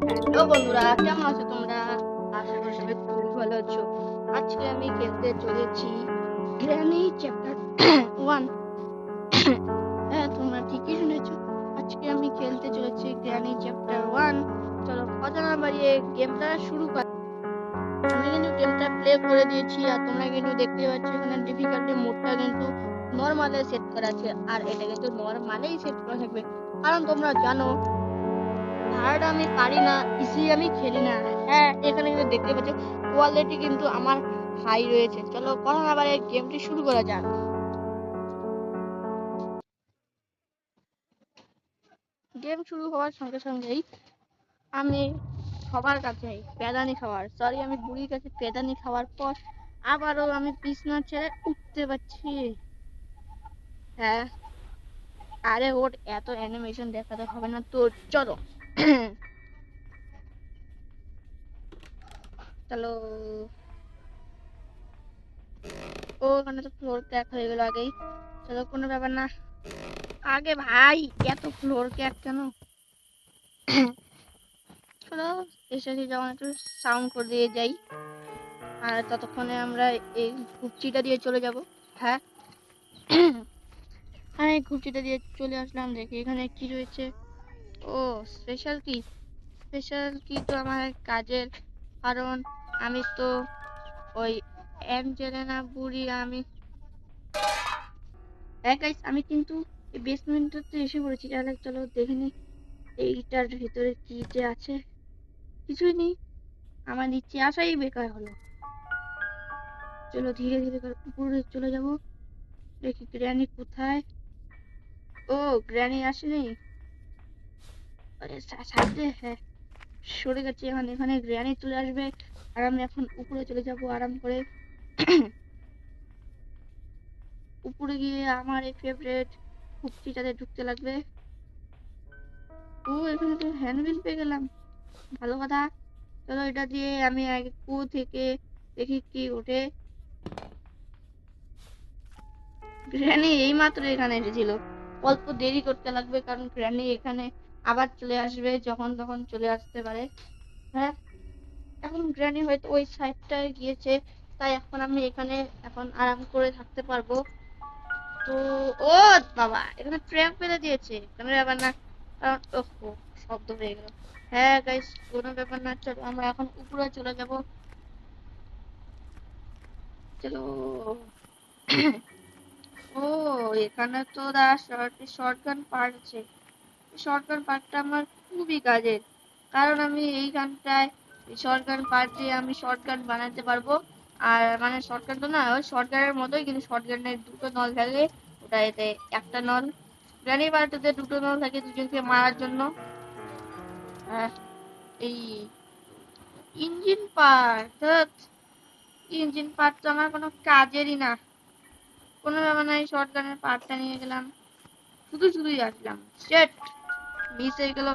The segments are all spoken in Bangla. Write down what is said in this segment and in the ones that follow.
হ্যালো বন্ধুরা, কেমন আছো তোমরা? আশা করি সবাই খুব ভালো আছো। আজকে আমি খেলতে চলেছি গ্র্যানি চ্যাপ্টার 1। হ্যাঁ, তোমরা ঠিকই শুনেছো। আজকে আমি খেলতে চলেছি গ্র্যানি চ্যাপ্টার 1। চলো কথা না বাড়িয়ে গেমটা শুরু কর। আমি কিন্তু গেমটা প্লে করে দিয়েছি, আর তোমরা কিন্তু দেখতে পাচ্ছ এখানে ডিফিকাল্টি মোডটা কিন্তু নরমালে সেট করা আছে, আর এটা কিন্তু নরমালেই সেট করা থাকবে, কারণ তোমরা জানো হার্ড আমি পারি না, ইজি আমি খেলি না। হ্যাঁ, এখানে কিন্তু দেখতে পাচ্ছ কোয়ালিটি কিন্তু আমার হাই রয়েছে। চলো কথা না বাড়িয়ে গেমটি শুরু করা যাক। গেম শুরু হওয়ার সঙ্গে সঙ্গেই আমি সবার কাছে পেদানি খাওয়ার আমি বুড়ির কাছে পেদানি খাওয়ার পর আবারও আমি বিছনা ছেড়ে উঠতে পারছি। হ্যাঁ, আরে ওর এত অ্যানিমেশন দেখাতে হবে না তো, চলো। চলো, ও ওখানে তো ফ্লোর ক্র্যাক হয়ে গেল আগেই। চলো, কোনো ব্যাপার না। আগে ভাই, এত ফ্লোর ক্র্যাক কেন? চলো, এসেছি যখন একটু সাউন্ড করে দিয়ে যাই, আর ততক্ষণে আমরা এই কুপচিটা দিয়ে চলে যাব। হ্যাঁ, হ্যাঁ, এই কুপচিটা দিয়ে চলে আসলাম। দেখি এখানে কি রয়েছে। ও, স্পেশাল কি? স্পেশাল কি তো আমার কাজের, কারণ আমি তো ওই অ্যাঞ্জেলিনা বুড়ি। আমি গাইস, আমি কিন্তু এই বেসমেন্টটাতে এসে পড়েছি। তাহলে চলো দেখে নি এইটার ভিতরে কি যে আছে। কিছুই নেই, আমার নিচে আসাই বেকার হলো। চলো ধীরে ধীরে করে উপরে চলে যাব। দেখি গ্র্যানি কোথায়। ও, গ্র্যানি আসেনি। আরে সাইডে, হ্যাঁ, সরে গেছে। এখন এখানে গ্র্যানি চলে আসবে, আর আমি এখন উপরে চলে যাব আরাম করে। উপরে গিয়ে আমার এই ফেভারিট কুপচিটাতে ঢুকতে লাগবে। ও, এখানে তো হ্যান্ডবিল পেয়ে গেলাম, ভালো কথা। চলো, এটা দিয়ে আমি আগে কুয়ো থেকে দেখি কি ওঠে। গ্র্যানি এই মাত্র এখানে এসেছিল। অল্প দেরি করতে লাগবে, কারণ গ্র্যানি এখানে আবার চলে আসবে, যখন তখন চলে আসতে পারে। হ্যাঁ, এখন গ্র্যানি হয়তো ওই সাইডটায় গিয়েছে, তাই এখন আমি এখানে এখন আরাম করে থাকতে পারবো। তো ও বাবা, এখানে ট্র্যাপ ফেলে দিয়েছে, কোনো ব্যাপার না, কারণ ওহো, শব্দ হয়ে গেল। হ্যাঁ গাইস, কোনো ব্যাপার না। চলো আমরা এখন উপরে চলে যাব। চলো। ও, এখানে তো শর্টগান পার্ট আছে। শর্টগান পার্টটা আমার খুবই কাজের, কারণ আমি এই গানটায় শর্টগান পার্ট দিয়ে আমি শর্টগান বানাতে পারবো। আর মানে শর্টগান তো না, ওই শর্টগানের মতোই, কিন্তু শর্টগানের দুটো নল থাকে, ওটা এতে একটা নল। গ্র্যানি পার্টটাতে দুটো নল থাকে দুজনকে মারার জন্য। আহ, এই ইঞ্জিন পার্ট, ইঞ্জিন পার্ট তো আমার কোনো কাজেরই না। কোনো ব্যাপার না, এই শর্টগানের পার্টটা নিয়ে গেলাম, শুধু শুধুই আসলাম। শেট, মিস হয়ে গেল।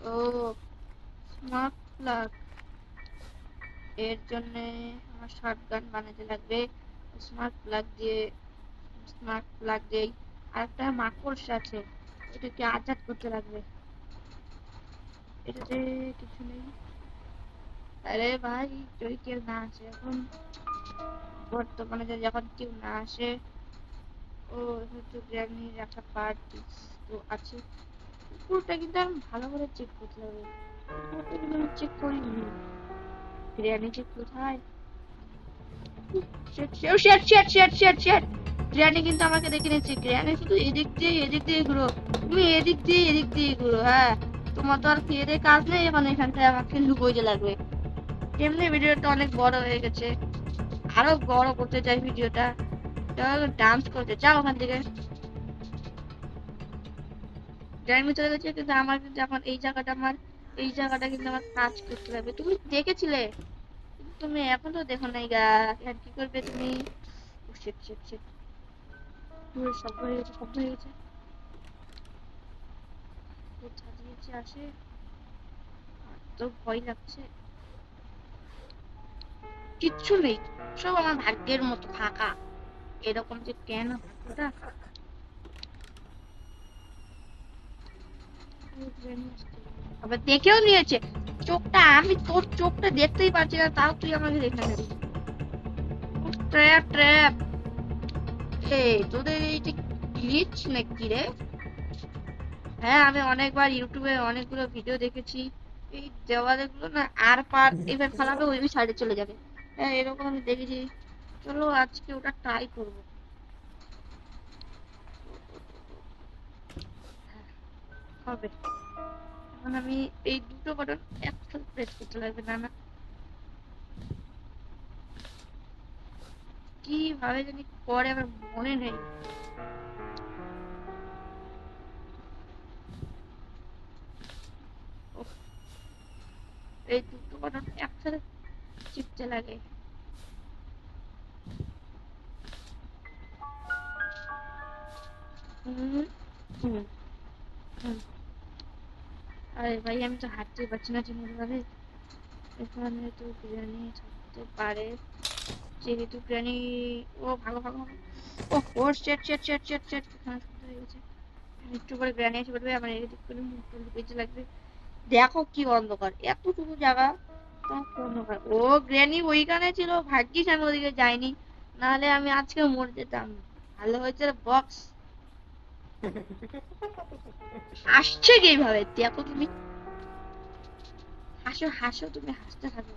ও, স্মার্ট প্লাগ, এর জন্য আমার শর্টগান বানাতে লাগবে। স্মার্ট প্লাগ দিয়ে, স্মার্ট প্লাগ দিয়ে আরেকটা মাকড়সা আছে, এটাকে আজাদ করতে লাগবে। এটাতে কিছু নেই। আরে ভাই, যদি কেউ না আসে এখন, বর্তমানে যদি এখন কেউ না আসে। ও, হয়তো গ্র্যানির একটা পার্ট তো আছে। পুরোটা কিন্তু আমি ভালো করে চেক করতে হবে, পুরোটা কিন্তু আমি চেক করিনি। গ্র্যানি যে কোথায়? গ্র্যানি কিন্তু আমাকে দেখে নিচ্ছে। গ্র্যানি শুধু এদিক দিয়ে ঘুরো, তুমি এদিক দিয়ে ঘুরো। হ্যাঁ, তোমার তো আর খেয়ে দিয়ে কাজ নেই, এখন এখানটায় আমাকে লুকোইতে লাগবে। এমনি ভিডিওটা অনেক বড় হয়ে গেছে, আরো বড় করতে চাই ভিডিওটা। ডান্স করতে চাও ওখান থেকে। গ্র্যানি চলে গেছে, কিন্তু আমার কিন্তু এখন এই জায়গাটা কিন্তু আমার কাজ করতে হবে। তুমি দেখেছিলে, কিন্তু তুমি এখন তো দেখো নাই গা। আর কি করবে তুমি? শিট শিট শিট, শব্দ হয়ে গেছে, শব্দ হয়ে গেছে। কোথা দিয়ে যে আসে, আর তো ভয় লাগছে। কিচ্ছু নেই, সব আমার ভাগ্যের মতো ফাঁকা। এরকম যে কেন ভাগ্যটা। আবার দেখেও নিয়েছে। চোখটা, আমি তোর চোখটা দেখতেই পাচ্ছি না, তাও তুই আমাকে দেখে নিবি। Trap trap. এই তোদের এইটা গ্লিচ নাকি রে? হ্যাঁ, আমি অনেকবার ইউটিউবে অনেকগুলো ভিডিও দেখেছি। এই দেওয়ালে গুলো না আর পার এবার ফালাবে, ওই সাইডে চলে যাবে। হ্যাঁ, এরকম আমি দেখেছি। চলো আজকে ওটা ট্রাই করবো। হ্যাঁ, হবে। এখন আমি এই দুটো বাটন একসাথে প্রেস করতে লাগবে, না না কিভাবে জানি করে আমার মনে নেই। উফ, এই দুটো বাটন একসাথে চিপতে লাগে। হুম হুম হুম। আরে ভাই, আমি তো হাঁটতেই পারছি না ঠিকভাবে। এখানে তো বিরিয়ানি থাকতে পারে, যেহেতু বিরিয়ানি। ও ভালো ভালো ভালো। ও ও চেট চেট চেট চেট চেট, এখানে সুন্দর হয়ে গেছে। একটু করে বিরিয়ানি এসে পড়বে, আমার এদিক করে মুখটা লুকিয়ে লাগবে। দেখো কি অন্ধকার, এতটুকু জায়গা তাও কি অন্ধকার। ও গ্র্যানি ওইখানে ছিল, ভাগ্যিস আমি ওদিকে যাইনি, নাহলে আমি আজকে মরে যেতাম। ভালো হয়েছে বক্স। হাসছে কি এইভাবে? দেখো তুমি, হাসো হাসো, তুমি হাসতে থাকো।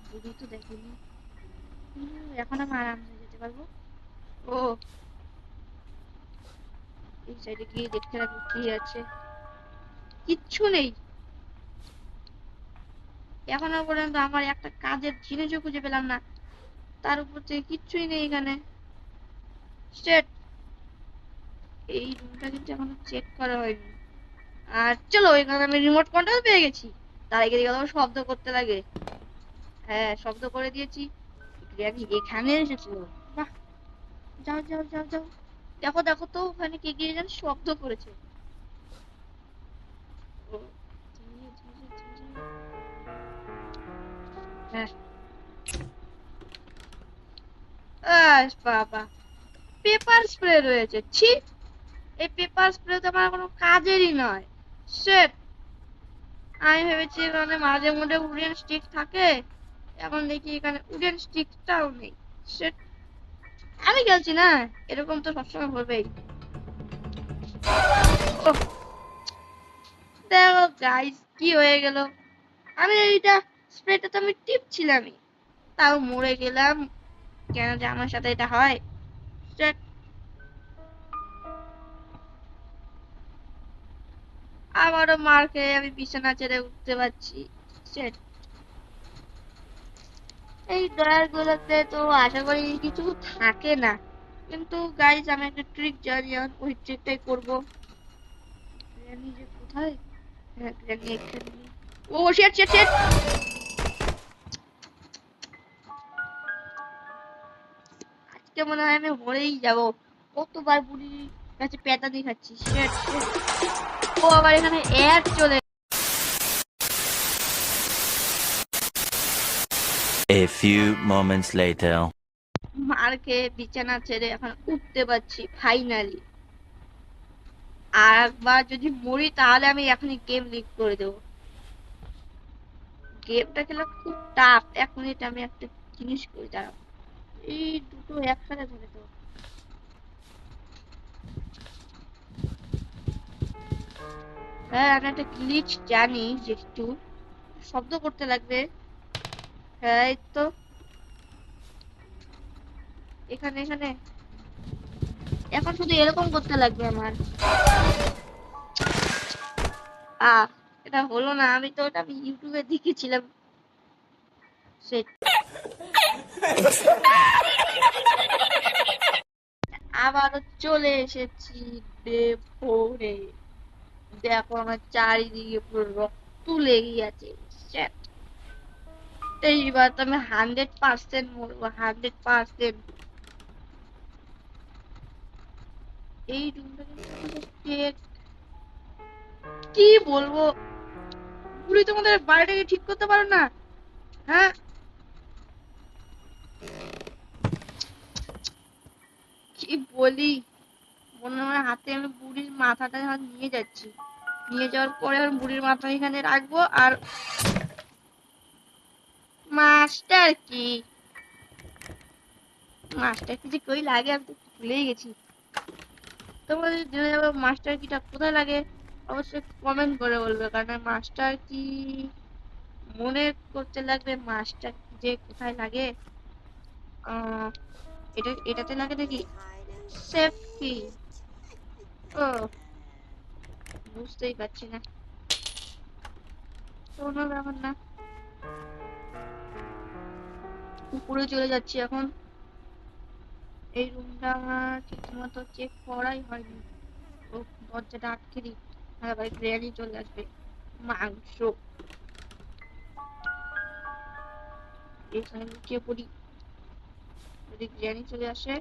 বুড়ি তো দেখিনি। এখন আমি আরামসে যেতে পারবো। ও, এই সাইডে গিয়ে দেখতে রাখবো কি আছে। কিচ্ছু নেই। এখনো পর্যন্ত আমার একটা কাজের জিনিসও খুঁজে পেলাম না, তার উপর থেকে কিচ্ছুই নেই এখানে। সেট। এই রুমটা কিন্তু এখনো চেক করা হয়নি। আর চলো, এখানে আমি রিমোট কন্ট্রোল পেয়ে গেছি। তার আগে দিকে আবার শব্দ করতে লাগে। হ্যাঁ, শব্দ করে দিয়েছি। গ্র্যানি এখানে এসেছিল। বাহ, যাও যাও যাও যাও। দেখো দেখো তো, ওখানে কে গিয়ে যেন শব্দ করেছে। ও, ধীরে ধীরে ধীরে। হ্যাঁ। আস বাবা, পেপার স্প্রে রয়েছে, ছি। এই পেপার স্প্রে তো আমার কোনো কাজেরই নয়। সেট। আমি ভেবেছি এখানে মাঝে মধ্যে উডেন স্টিক থাকে, এখন দেখি এখানে উডেন স্টিকটাও নেই। সেট। আমি খেলছি না, এরকম তো সবসময় হবেই। ওহ, দেখো গাইস কি হয়ে গেল। আমি এইটা স্প্রেটা তো আমি টিপছিলামই, তাও মরে গেলাম। কেন যে আমার সাথে এটা হয়? Shit. আবারও মার খেয়ে আমি বিছানা ছেড়ে উঠতে পারছি। Shit. এই ড্রয়ার গুলোতে তো আশা করি কিছু থাকে না, কিন্তু গাইস আমি একটা ট্রিক জানি, আর ওই ট্রিকটাই করবো। গ্র্যানি যে কোথায়? হ্যাঁ, গ্র্যানি এখানে। ও শিট শিট শিট। আজকে মনে হয় আমি মরেই যাব। কতবার বুড়ির কাছে পেতানি খাচ্ছি। Shit shit. ও আবার এখানে অ্যাড চলে। A few moments later. মার খেয়ে বিছানা ছেড়ে এখন উঠতে পারছি ফাইনালি। আর একবার যদি মরি তাহলে আমি এখনই গেম লিক করে দেবো। গেমটা খেলা খুব টাফ। এক মিনিট আমি একটা জিনিস করি, দাঁড়াও। এই দুটো একসাথে ধরে তো। হ্যাঁ, আমি একটা গ্লিচ জানি, যে একটু শব্দ করতে লাগবে। হ্যাঁ, এই তো এখানে এখানে। এখন শুধু এরকম করতে লাগবে আমার। আহ, এটা হলো না। আমি তো ওটা আমি ইউটিউবে দেখেছিলাম। সে আবারও চলে এসেছি ডে ফোরে। দেখো আমার চারিদিকে পুরো রক্ত লেগে আছে। Shit. এইবার তো আমি 100% মরবো, 100%। এই রুমটা কিন্তু আমাদের কি বলবো, পুরি তোমাদের বাড়িটাকে ঠিক করতে পারো না? হ্যাঁ, কি বলি, মনে হয় হাতে আমি বুড়ির মাথাটা নিয়ে যাচ্ছি। নিয়ে যাওয়ার পরে ওর বুড়ির মাথা এখানে রাখবো। আর মাস্টার কি যে কই লাগে আমি তো ভুলেই গেছি। তোমরা যদি জেনে যাবো মাস্টার কিটা কোথায় লাগে অবশ্যই কমেন্ট করে বলবে, কারণ মাস্টার কি মনে করতে লাগবে মাস্টার যে কোথায় লাগে। এটাতে লাগে নাকি সেফ কি? ও বুঝতেই পারছি না, কোনো ব্যাপার না। উপরে চলে যাচ্ছি এখন। এই রুমটা আমার ঠিক মতো চেক করাই হয়নি। ও দরজাটা আটকে দিই, ভাই বিরিয়ানি চলে আসবে। মাংস এখানে লুকিয়ে পড়ি, যদি বিরিয়ানি চলে আসে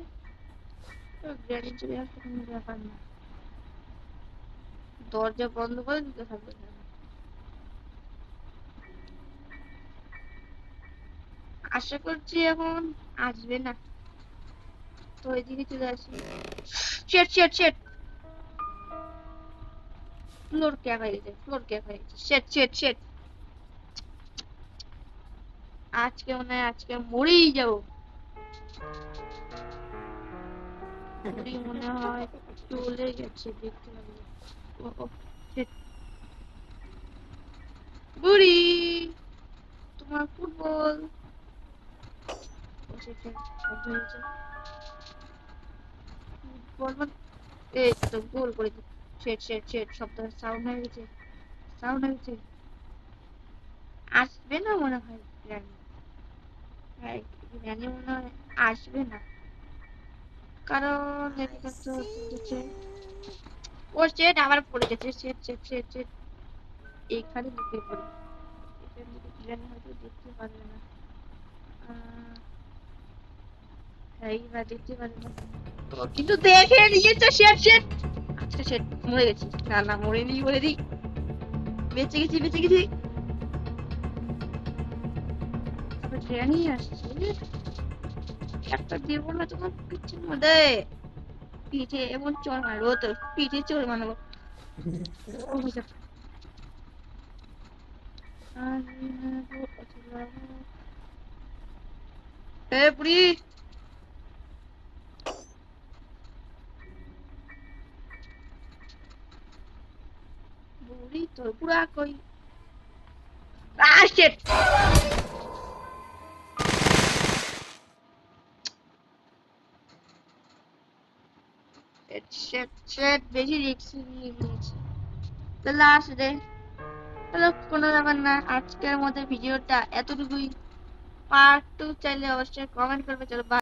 তো বিরিয়ানি চলে আসবে, কোনো ব্যাপার না। দরজা বন্ধ করে দিতে থাকবে। আশা করছি এখন আসবে না, তো এদিকে চলে আসি। শেট শেট শেট, ফ্লোর ক্যাপ হয়ে গেছে, ফ্লোর ক্যাপ হয়ে গেছে। শেট শেট শেট, আজকে মনে হয় আজকে মরেই যাবো। বুড়ি মনে হয় চলে গেছে, দেখতে লাগলো। ও ও, shit। বুড়ি তোমার ফুটবল ফুটবল মানে এই তো গোল করে দিই। শেট শেট শেট, শব্দ সাউন্ড হয়ে গেছে, সাউন্ড হয়ে গেছে। আসবে না মনে হয় বিরিয়ানি, হ্যাঁ বিরিয়ানি মনে হয় আসবে না, কারণ এদিকে তো হচ্ছে ও শেট আবার পড়ে গেছে। শেট শেট শেট শেট, এইখানে ঢুকে পড়ি। এখান থেকে বিরিয়ানি হয়তো দেখতে পারবে না। হ্যাঁ না, দেখতে পারবে না তো, কিন্তু দেখে নিয়েছে। শেট শেট, আজকে শেট মরে গেছি। না না মরিনি, বলে দিই বেঁচে গেছি, বেঁচে গেছি। বিরিয়ানি আসছে, একটা দিব না তোমার পিঠের মধ্যে। পিঠে এমন চড় মারবো, তো পিঠে চড় মারবো। ও my God। এ বুড়ি, বুড়ি তোর বুড়া কই? শিট, শিট শিট, বেশি রিস্ক নিয়ে নিয়েছি। তো লাস্ট ডে, চলো কোনো ব্যাপার না, আজকের মধ্যে ভিডিওটা এতটুকুই। পার্ট 2 চাইলে অবশ্যই কমেন্ট করবে। চলো bye।